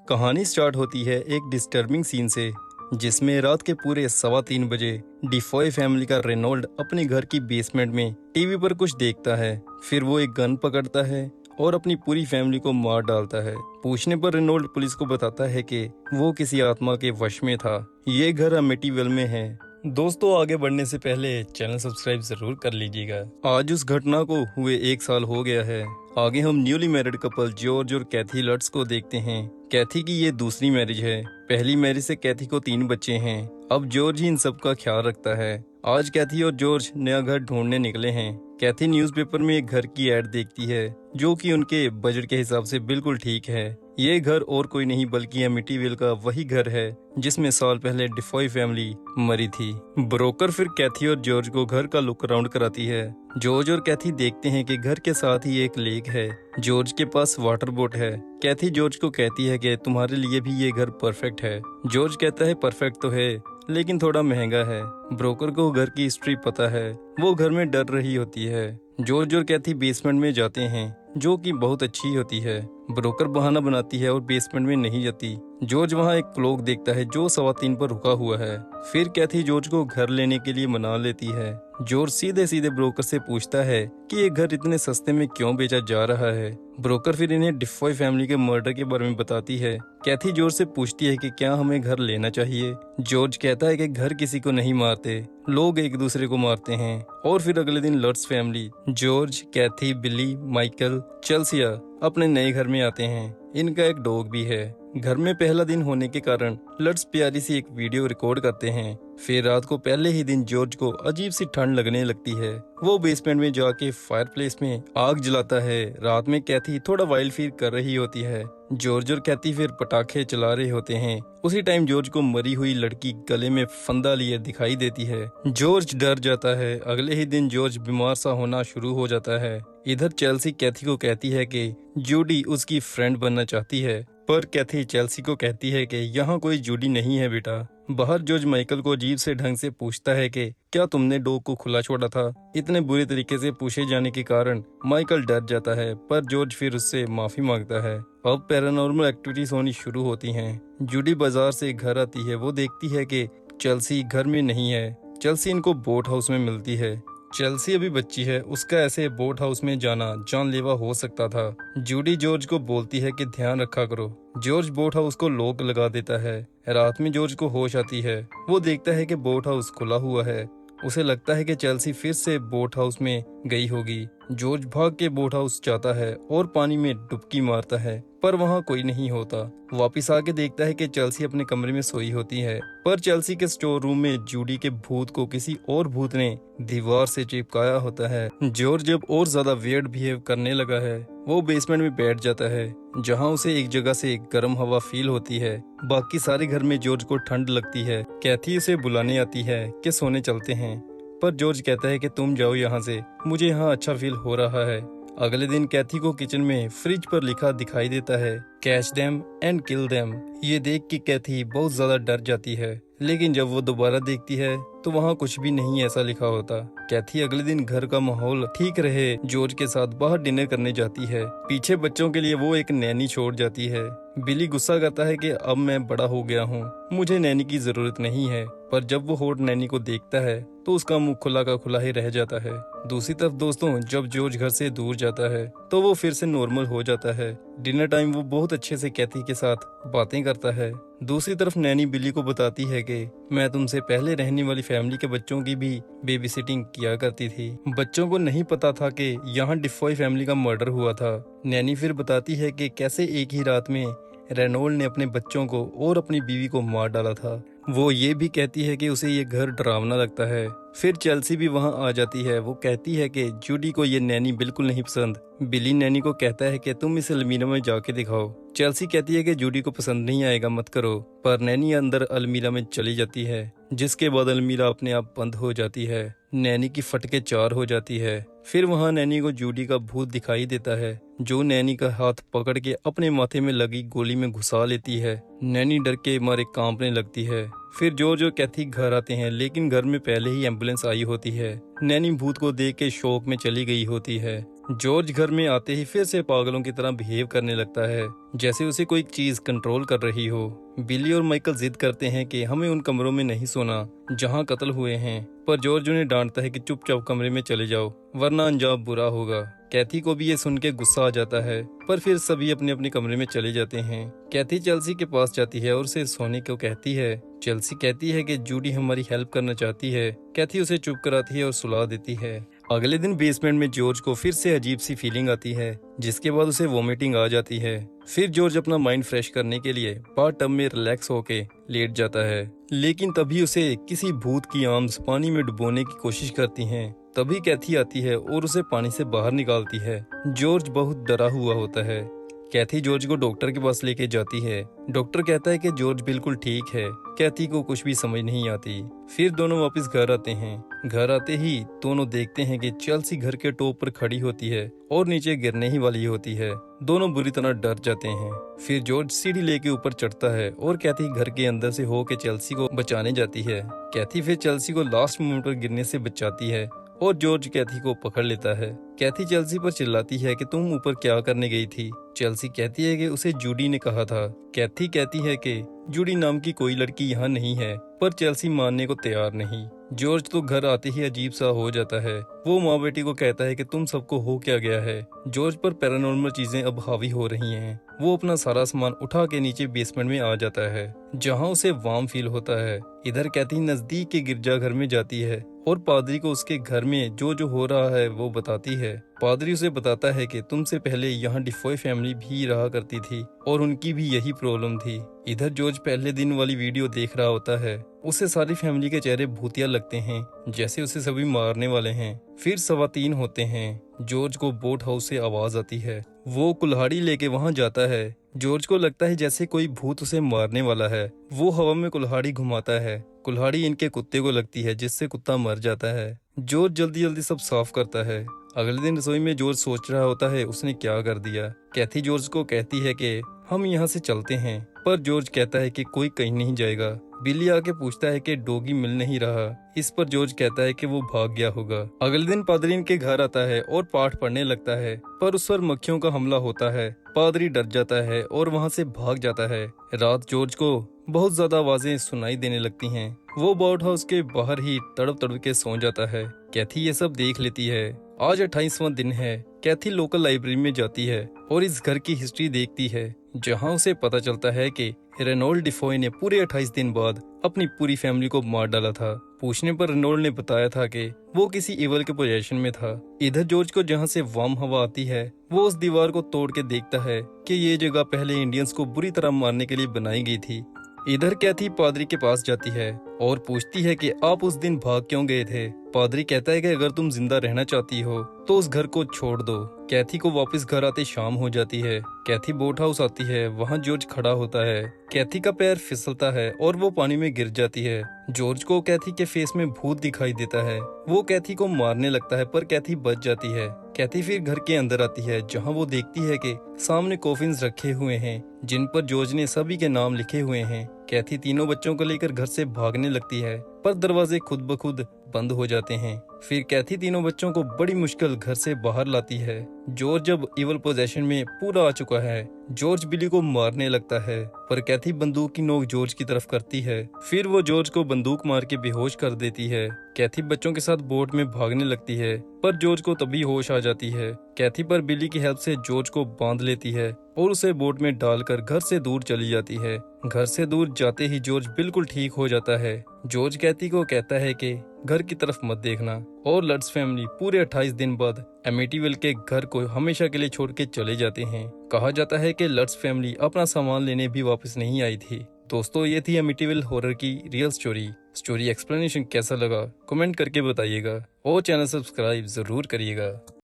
कहानी स्टार्ट होती है एक डिस्टर्बिंग सीन से, जिसमें रात के पूरे 3:15 बजे डिफॉय फैमिली का रेनॉल्ड अपने घर की बेसमेंट में टीवी पर कुछ देखता है। फिर वो एक गन पकड़ता है और अपनी पूरी फैमिली को मार डालता है। पूछने पर रेनॉल्ड पुलिस को बताता है कि वो किसी आत्मा के वश में था। ये घर अमेटिविल में है। दोस्तों, आगे बढ़ने से पहले चैनल सब्सक्राइब जरूर कर लीजिएगा। आज उस घटना को हुए 1 साल हो गया है। आगे हम न्यूली मैरिड कपल जॉर्ज और कैथी लट्स को देखते हैं। कैथी की ये दूसरी मैरिज है। पहली मैरिज से कैथी को 3 बच्चे हैं। अब जॉर्ज ही इन सब का ख्याल रखता है। आज कैथी और जॉर्ज नया घर ढूंढने निकले हैं। कैथी न्यूज़पेपर में एक घर की एड देखती है जो कि उनके बजट के हिसाब से बिल्कुल ठीक है। ये घर और कोई नहीं बल्कि एमिटीविल का वही घर है जिसमें साल पहले डिफॉय फैमिली मरी थी। ब्रोकर फिर कैथी और जॉर्ज को घर का लुक अराउंड कराती है। जॉर्ज और कैथी देखते हैं कि घर के साथ ही एक लेक है। जॉर्ज के पास वाटर बोट है। कैथी जॉर्ज को कहती है कि तुम्हारे लिए भी ये घर परफेक्ट है। जॉर्ज कहता है परफेक्ट तो है लेकिन थोड़ा महंगा है। ब्रोकर को घर की हिस्ट्री पता है। वो घर में डर रही होती है। जॉर्ज और कैथी बेसमेंट में जाते हैं जो कि बहुत अच्छी होती है। ब्रोकर बहाना बनाती है और बेसमेंट में नहीं जाती। जॉर्ज वहाँ एक क्लॉक देखता है जो 3:15 पर रुका हुआ है। फिर कैथी जॉर्ज को घर लेने के लिए मना लेती है। जॉर्ज सीधे सीधे ब्रोकर से पूछता है कि ये घर इतने सस्ते में क्यों बेचा जा रहा है। ब्रोकर फिर इन्हें डिफॉय फैमिली के मर्डर के बारे में बताती है। कैथी जॉर्ज से पूछती है कि क्या हमें घर लेना चाहिए। जॉर्ज कहता है कि घर किसी को नहीं मारते, लोग एक दूसरे को मारते हैं। और फिर अगले दिन लट्स फैमिली जॉर्ज, कैथी, बिली, माइकल, चेल्सिया अपने नए घर में आते हैं। इनका एक डॉग भी है। घर में पहला दिन होने के कारण लट्स प्यारी सी एक वीडियो रिकॉर्ड करते हैं। फिर रात को पहले ही दिन जॉर्ज को अजीब सी ठंड लगने लगती है। वो बेसमेंट में जाके फायरप्लेस में आग जलाता है। रात में कैथी थोड़ा वाइल्ड फील कर रही होती है। जॉर्ज और कैथी फिर पटाखे चला रहे होते हैं। उसी टाइम जॉर्ज को मरी हुई लड़की गले में फंदा लिए दिखाई देती है। जॉर्ज डर जाता है। अगले ही दिन जॉर्ज बीमार सा होना शुरू हो जाता है। इधर चेल्सी कैथी को कहती है कि जूडी उसकी फ्रेंड बनना चाहती है, पर कैथी चेल्सी को कहती है कि यहाँ कोई जूडी नहीं है बेटा। बाहर जॉर्ज माइकल को अजीब से ढंग से पूछता है कि क्या तुमने डॉग को खुला छोड़ा था। इतने बुरे तरीके से पूछे जाने के कारण माइकल डर जाता है, पर जॉर्ज फिर उससे माफी मांगता है। अब पैरानॉर्मल एक्टिविटीज होनी शुरू होती हैं। जूडी बाजार से घर आती है। वो देखती है कि चेल्सी घर में नहीं है। चेल्सी इनको बोट हाउस में मिलती है। चेल्सी अभी बच्ची है, उसका ऐसे बोट हाउस में जाना जानलेवा हो सकता था। जूडी जॉर्ज को बोलती है कि ध्यान रखा करो। जॉर्ज बोट हाउस को लॉक लगा देता है। रात में जॉर्ज को होश आती है। वो देखता है कि बोट हाउस खुला हुआ है। उसे लगता है कि चेल्सी फिर से बोट हाउस में गई होगी। जॉर्ज भाग के बोट हाउस जाता है और पानी में डुबकी मारता है, पर वहाँ कोई नहीं होता। वापिस आके देखता है कि चेल्सी अपने कमरे में सोई होती है, पर चेल्सी के स्टोर रूम में जूडी के भूत को किसी और भूत ने दीवार से चिपकाया होता है। जॉर्ज जब और ज्यादा वियर्ड बिहेव करने लगा है, वो बेसमेंट में बैठ जाता है जहाँ उसे एक जगह से गर्म हवा फील होती है। बाकी सारे घर में जॉर्ज को ठंड लगती है। कैथी उसे बुलाने आती है कि सोने चलते हैं, पर जॉर्ज कहता है कि तुम जाओ यहाँ से, मुझे यहाँ अच्छा फील हो रहा है। अगले दिन कैथी को किचन में फ्रिज पर लिखा दिखाई देता है catch them and kill them. ये देख के कैथी बहुत ज्यादा डर जाती है, लेकिन जब वो दोबारा देखती है तो वहाँ कुछ भी नहीं ऐसा लिखा होता। कैथी अगले दिन घर का माहौल ठीक रहे जॉर्ज के साथ बाहर डिनर करने जाती है। पीछे बच्चों के लिए वो एक नैनी छोड़ जाती है। बिली गुस्सा करता है कि अब मैं बड़ा हो गया हूँ, मुझे नैनी की जरूरत नहीं है। पर जब वो हॉट नैनी को देखता है तो उसका मुंह खुला का खुला ही रह जाता है। दूसरी तरफ दोस्तों, जब जॉर्ज घर से दूर जाता है तो वो फिर से नॉर्मल हो जाता है। डिनर टाइम वो बहुत अच्छे से कैथी के साथ बातें करता है। दूसरी तरफ नैनी बिली को बताती है कि मैं तुमसे पहले रहने वाली फैमिली के बच्चों की भी बेबी सिटिंग किया करती थी। बच्चों को नहीं पता था कि यहाँ डिफॉय फैमिली का मर्डर हुआ था। नैनी फिर बताती है कि कैसे एक ही रात में रेनॉल्ड ने अपने बच्चों को और अपनी बीवी को मार डाला था। वो ये भी कहती है कि उसे ये घर डरावना लगता है। फिर चेल्सी भी वहाँ आ जाती है। वो कहती है कि जूडी को ये नैनी बिल्कुल नहीं पसंद। बिली नैनी को कहता है कि तुम इस अलमीरा में जाके दिखाओ। चेल्सी कहती है कि जूडी को पसंद नहीं आएगा, मत करो। पर नैनी अंदर अलमीरा में चली जाती है, जिसके बाद अलमीरा अपने आप बंद हो जाती है। नैनी की फटके 4 हो जाती है। फिर वहाँ नैनी को जूडी का भूत दिखाई देता है, जो नैनी का हाथ पकड़ के अपने माथे में लगी गोली में घुसा लेती है। नैनी डर के मारे कांपने लगती है। फिर जॉर्ज और कैथी घर आते हैं, लेकिन घर में पहले ही एम्बुलेंस आई होती है। नैनी भूत को देख के शौक में चली गई होती है। जॉर्ज घर में आते ही फिर से पागलों की तरह बिहेव करने लगता है, जैसे उसे कोई चीज कंट्रोल कर रही हो। बिली और माइकल जिद करते हैं कि हमें उन कमरों में नहीं सोना जहां कत्ल हुए हैं, पर जॉर्ज उन्हें डांटता है कि चुपचाप कमरे में चले जाओ वरना अंजाम बुरा होगा। कैथी को भी ये सुन के गुस्सा आ जाता है, पर फिर सभी अपने अपने कमरे में चले जाते हैं। कैथी चेल्सी के पास जाती है और उसे सोने को कहती है। चेल्सी कहती है कि जूडी हमारी हेल्प करना चाहती है। कैथी उसे चुप कराती है और सुला देती है। अगले दिन बेसमेंट में जॉर्ज को फिर से अजीब सी फीलिंग आती है, जिसके बाद उसे वोमिटिंग आ जाती है। फिर जॉर्ज अपना माइंड फ्रेश करने के लिए बाथ टब में रिलैक्स होके लेट जाता है, लेकिन तभी उसे किसी भूत की आर्म्स पानी में डुबोने की कोशिश करती हैं। तभी कैथी आती है और उसे पानी से बाहर निकालती है। जॉर्ज बहुत डरा हुआ होता है। कैथी जॉर्ज को डॉक्टर के पास लेके जाती है। डॉक्टर कहता है कि जॉर्ज बिल्कुल ठीक है। कैथी को कुछ भी समझ नहीं आती। फिर दोनों वापस घर आते हैं। घर आते ही दोनों देखते हैं कि चेल्सी घर के टॉप पर खड़ी होती है और नीचे गिरने ही वाली होती है। दोनों बुरी तरह डर जाते हैं। फिर जॉर्ज सीढ़ी लेके ऊपर चढ़ता है और कैथी घर के अंदर से होके चेल्सी को बचाने जाती है। कैथी फिर चेल्सी को लास्ट मोमेंट पर गिरने से बचाती है और जॉर्ज कैथी को पकड़ लेता है। कैथी चेल्सी पर चिल्लाती है कि तुम ऊपर क्या करने गई थी। चेल्सी कहती है कि उसे जूडी ने कहा था। कैथी कहती है कि जूडी नाम की कोई लड़की यहाँ नहीं है, पर चेल्सी मानने को तैयार नहीं। जॉर्ज तो घर आते ही अजीब सा हो जाता है। वो माँ बेटी को कहता है कि तुम सबको हो क्या गया है। जॉर्ज पर पैरानॉर्मल चीजें अब हावी हो रही हैं। वो अपना सारा सामान उठा के नीचे बेसमेंट में आ जाता है, जहाँ उसे वार्म फील होता है। इधर कैथी नजदीक के गिरजाघर में जाती है और पादरी को उसके घर में जो हो रहा है वो बताती है। पादरी उसे बताता है कि तुमसे पहले यहाँ डिफॉय फैमिली भी रहा करती थी और उनकी भी यही प्रॉब्लम थी। इधर जॉर्ज पहले दिन वाली वीडियो देख रहा होता है। उसे सारी फैमिली के चेहरे भूतिया लगते हैं, जैसे उसे सभी मारने वाले हैं। फिर 3:15 होते हैं। जॉर्ज को बोट हाउस से आवाज आती है। वो कुल्हाड़ी लेके वहाँ जाता है। जॉर्ज को लगता है जैसे कोई भूत उसे मारने वाला है। वो हवा में कुल्हाड़ी घुमाता है। कुल्हाड़ी इनके कुत्ते को लगती है, जिससे कुत्ता मर जाता है। जॉर्ज जल्दी जल्दी सब साफ करता है। अगले दिन रसोई में जॉर्ज सोच रहा होता है उसने क्या कर दिया। कैथी जॉर्ज को कहती है कि हम यहाँ से चलते हैं, पर जॉर्ज कहता है कि कोई कहीं नहीं जाएगा। बिल्ली आके पूछता है कि डॉगी मिल नहीं रहा। इस पर जॉर्ज कहता है कि वो भाग गया होगा। अगले दिन पादरी इनके घर आता है और पाठ पढ़ने लगता है, पर उस पर मक्खियों का हमला होता है। पादरी डर जाता है और वहाँ से भाग जाता है। रात जॉर्ज को बहुत ज्यादा आवाजें सुनाई देने लगती हैं। वो बोट हाउस के बाहर ही तड़प तड़प के सो जाता है। कैथी ये सब देख लेती है। आज 28वां दिन है। कैथी लोकल लाइब्रेरी में जाती है और इस घर की हिस्ट्री देखती है, जहां उसे पता चलता है कि रेनोल्ड डिफॉय ने पूरे 28 दिन बाद अपनी पूरी फैमिली को मार डाला था। पूछने पर रेनोल्ड ने बताया था कि वो किसी इवल के पोजेशन में था। इधर जॉर्ज को जहां से वार्म हवा आती है, वो उस दीवार को तोड़ के देखता है कि ये जगह पहले इंडियंस को बुरी तरह मारने के लिए बनाई गई थी। इधर कैथी पादरी के पास जाती है और पूछती है कि आप उस दिन भाग क्यों गए थे। पादरी कहता है कि अगर तुम जिंदा रहना चाहती हो तो उस घर को छोड़ दो। कैथी को वापस घर आते शाम हो जाती है। कैथी बोट हाउस आती है। वहाँ जॉर्ज खड़ा होता है। कैथी का पैर फिसलता है और वो पानी में गिर जाती है। जॉर्ज को कैथी के फेस में भूत दिखाई देता है। वो कैथी को मारने लगता है, पर कैथी बच जाती है। कैथी फिर घर के अंदर आती है, जहाँ वो देखती है कि सामने कॉफिन्स रखे हुए हैं, जिन पर जॉर्ज ने सभी के नाम लिखे हुए हैं। कैथी तीनों बच्चों को लेकर घर से भागने लगती है, पर दरवाजे खुद ब खुद बंद हो जाते हैं। फिर कैथी तीनों बच्चों को बड़ी मुश्किल घर से बाहर लाती है। जॉर्ज जब इवल पोजेशन में पूरा आ चुका है, जॉर्ज बिली को मारने लगता है, पर कैथी बंदूक की नोक जॉर्ज की तरफ करती है। फिर वो जॉर्ज को बंदूक मार के बेहोश कर देती है। कैथी बच्चों के साथ बोट में भागने लगती है, पर जॉर्ज को तभी होश आ जाती है। कैथी पर बिली की हेल्प से जॉर्ज को बांध लेती है और उसे बोट में डालकर घर से दूर चली जाती है। घर से दूर जाते ही जॉर्ज बिल्कुल ठीक हो जाता है। जॉर्ज कैथी को कहता है कि घर की तरफ मत देखना, और लट्स फैमिली पूरे 28 दिन बाद एमिटीविल के घर को हमेशा के लिए छोड़ के चले जाते हैं। कहा जाता है कि लट्स फैमिली अपना सामान लेने भी वापस नहीं आई थी। दोस्तों, ये थी एमिटीविल हॉरर की रियल स्टोरी एक्सप्लेनेशन। कैसा लगा कमेंट करके बताइएगा और चैनल सब्सक्राइब जरूर करिएगा।